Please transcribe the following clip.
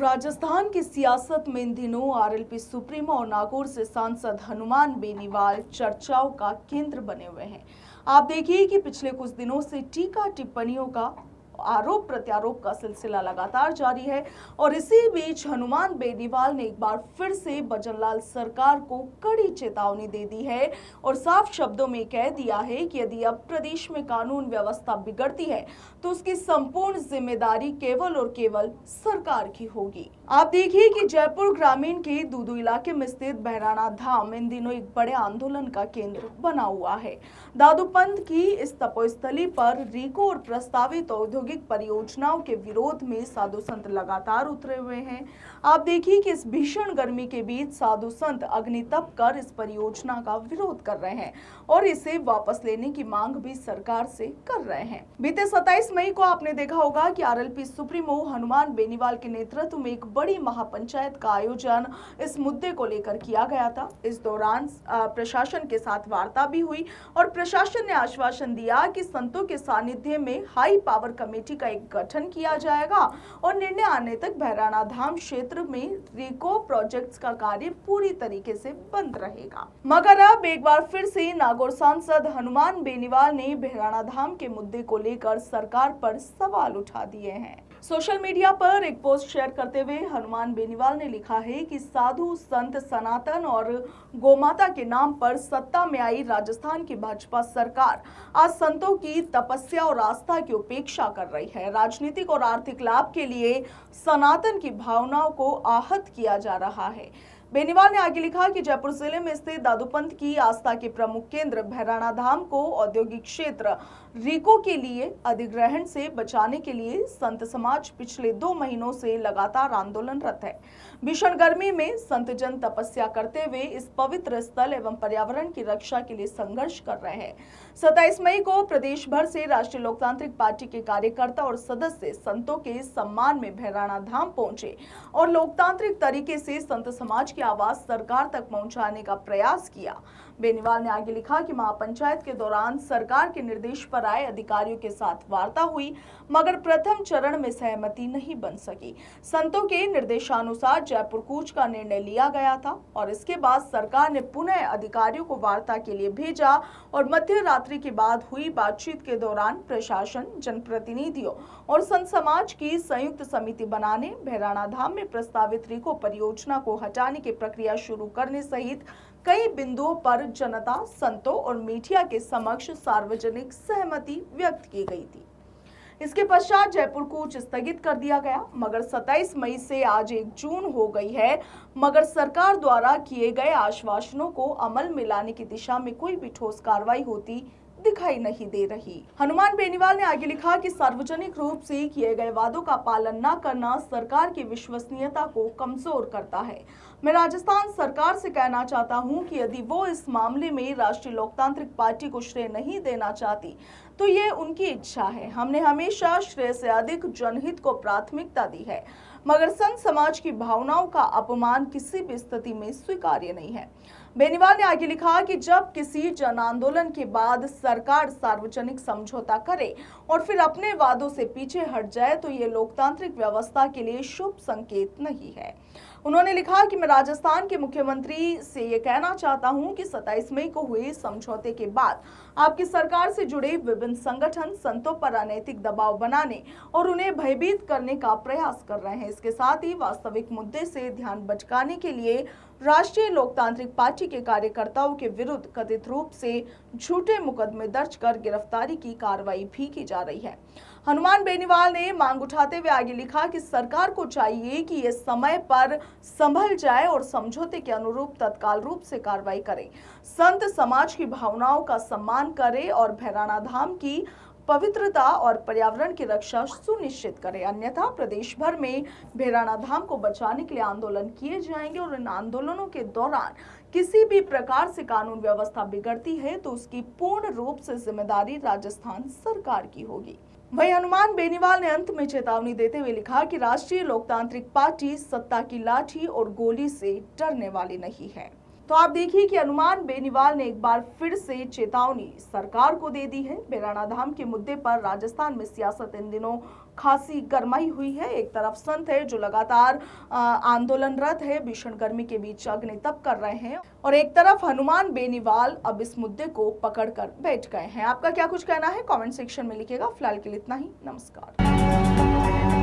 राजस्थान की सियासत में इन दिनों आरएलपी सुप्रीमो और नागौर से सांसद हनुमान बेनीवाल चर्चाओं का केंद्र बने हुए हैं। आप देखिए कि पिछले कुछ दिनों से टीका टिप्पणियों का आरोप प्रत्यारोप का सिलसिला लगातार जारी है और इसी बीच हनुमान बेनीवाल ने एक बार फिर से भजनलाल सरकार को कड़ी चेतावनी दे दी है और साफ शब्दों में कह दिया है कि यदि अब प्रदेश में कानून व्यवस्था बिगड़ती है तो उसकी संपूर्ण जिम्मेदारी केवल और केवल सरकार की होगी। आप देखिए कि जयपुर ग्रामीण के दूदू इलाके में स्थित बहराना धाम इन दिनों एक बड़े आंदोलन का केंद्र बना हुआ है। दादू पंथ की इस तपोस्थली पर रीको और प्रस्तावित औद्योगिक परियोजनाओं के विरोध में साधु संत लगातार उतरे हुए हैं। आप देखिए कि इस भीषण गर्मी के बीच साधु संत अग्नि तप कर इस परियोजना का विरोध कर रहे हैं और इसे वापस लेने की मांग भी सरकार से कर रहे हैं। बीते 27 मई को आपने देखा होगा कि आरएलपी सुप्रीमो हनुमान बेनीवाल के नेतृत्व में एक बड़ी महापंचायत का आयोजन इस मुद्दे को लेकर किया गया था। इस दौरान प्रशासन के साथ वार्ता भी हुई और प्रशासन ने आश्वासन दिया कि संतों के सानिध्य में हाई पावर कमेटी का एक गठन किया जाएगा और निर्णय आने तक बहराना धाम क्षेत्र में रीको प्रोजेक्ट्स का कार्य पूरी तरीके से बंद रहेगा। मगर अब एक बार फिर से नागौर सांसद हनुमान बेनीवाल ने बहराना धाम के मुद्दे को लेकर सरकार पर सवाल उठा दिए हैं। सोशल मीडिया पर एक पोस्ट शेयर करते हुए हनुमान बेनीवाल ने लिखा है कि साधु संत सनातन और गोमाता के नाम पर सत्ता में आई राजस्थान की भाजपा सरकार आज संतों की तपस्या और आस्था की उपेक्षा कर रही है। राजनीतिक और आर्थिक लाभ के लिए सनातन की भावनाओं को आहत किया जा रहा है। बेनीवाल ने आगे लिखा कि जयपुर जिले में स्थित दादूपंथ की आस्था के प्रमुख केंद्र बहराना धाम को औद्योगिक क्षेत्र रीको के लिए अधिग्रहण से बचाने के लिए संत समाज पिछले 2 महीनों से लगातार आंदोलनरत है। भीषण गर्मी में संत जन तपस्या करते हुए इस पवित्र स्थल एवं पर्यावरण की रक्षा के लिए संघर्ष कर रहे हैं। 27 मई को प्रदेश भर से राष्ट्रीय लोकतांत्रिक पार्टी के कार्यकर्ता और सदस्य संतों के सम्मान में बहराना धाम पहुंचे और लोकतांत्रिक तरीके से संत समाज की आवाज सरकार तक पहुंचाने का प्रयास किया। बेनीवाल ने आगे लिखा कि महापंचायत के दौरान सरकार के निर्देश पर आए अधिकारियों के साथ वार्ता हुई मगर प्रथम चरण में सहमति नहीं बन सकी। संतों के निर्देशानुसार जयपुर कूच का निर्णय लिया गया था और इसके बाद सरकार ने पुनः अधिकारियों को वार्ता के लिए भेजा और मध्य रात्रि के बाद हुई बातचीत के दौरान प्रशासन, जनप्रतिनिधियों और संत समाज की संयुक्त समिति बनाने, बहराना धाम में प्रस्तावित रीको परियोजना को हटाने की प्रक्रिया शुरू करने सहित कई बिंदुओं पर जनता, संतों और मीडिया के समक्ष सार्वजनिक सहमति व्यक्त की गई थी। इसके पश्चात जयपुर कूच स्थगित कर दिया गया मगर 27 मई से आज 1 जून हो गई है मगर सरकार द्वारा किए गए आश्वासनों को अमल में लाने की दिशा में कोई भी ठोस कार्रवाई होती दिखाई नहीं दे रही। हनुमान बेनीवाल ने आगे लिखा कि सार्वजनिक रूप से किए गए वादों का पालन न करना सरकार की विश्वसनीयता को कमजोर करता है। मैं राजस्थान सरकार से कहना चाहता हूं कि यदि वो इस मामले में राष्ट्रीय लोकतांत्रिक पार्टी को श्रेय नहीं देना चाहती तो ये उनकी इच्छा है। हमने हमेशा श्रेय से अधिक जनहित को प्राथमिकता दी है मगर संत समाज की भावनाओं का अपमान किसी भी स्थिति में स्वीकार्य नहीं है। बेनीवाल ने आगे लिखा कि जब किसी जन आंदोलन के बाद सरकार सार्वजनिक समझौता करे और फिर अपने वादों से पीछे हट जाए तो ये लोकतांत्रिक व्यवस्था के लिए शुभ संकेत नहीं है। उन्होंने लिखा कि मैं राजस्थान के मुख्यमंत्री से ये कहना चाहता हूं कि 27 मई को हुए समझौते के बाद आपकी सरकार से जुड़े विभिन्न संगठन संतों पर अनैतिक दबाव बनाने और उन्हें भयभीत करने का प्रयास कर रहे हैं। इसके साथ ही वास्तविक मुद्दे से ध्यान भटकाने के लिए राष्ट्रीय लोकतांत्रिक पार्टी के कार्यकर्ताओं के विरुद्ध कथित रूप से झूठे मुकदमे दर्ज कर गिरफ्तारी की कार्रवाई भी की जा रही है। हनुमान बेनीवाल ने मांग उठाते हुए आगे लिखा कि सरकार को चाहिए कि ये समय पर संभल जाए और समझौते के अनुरूप तत्काल रूप से कार्रवाई करे, संत समाज की भावनाओं का सम्मान करे और बहराना धाम की पवित्रता और पर्यावरण की रक्षा सुनिश्चित करे। अन्यथा प्रदेश भर में बहराना धाम को बचाने के लिए आंदोलन किए जाएंगे और इन आंदोलनों के दौरान किसी भी प्रकार से कानून व्यवस्था बिगड़ती है तो उसकी पूर्ण रूप से जिम्मेदारी राजस्थान सरकार की होगी। वहीं हनुमान बेनीवाल ने अंत में चेतावनी देते हुए लिखा कि राष्ट्रीय लोकतांत्रिक पार्टी सत्ता की लाठी और गोली से डरने वाली नहीं है। तो आप देखिए कि हनुमान बेनीवाल ने एक बार फिर से चेतावनी सरकार को दे दी है। बहराना धाम के मुद्दे पर राजस्थान में सियासत इन दिनों खासी गरमाई हुई है। एक तरफ संत है जो लगातार आंदोलनरत है, भीषण गर्मी के बीच अग्नि तप कर रहे हैं, और एक तरफ हनुमान बेनीवाल अब इस मुद्दे को पकड़कर बैठ गए हैं। आपका क्या कुछ कहना है कमेंट सेक्शन में लिखिएगा। फिलहाल के लिए इतना ही। नमस्कार।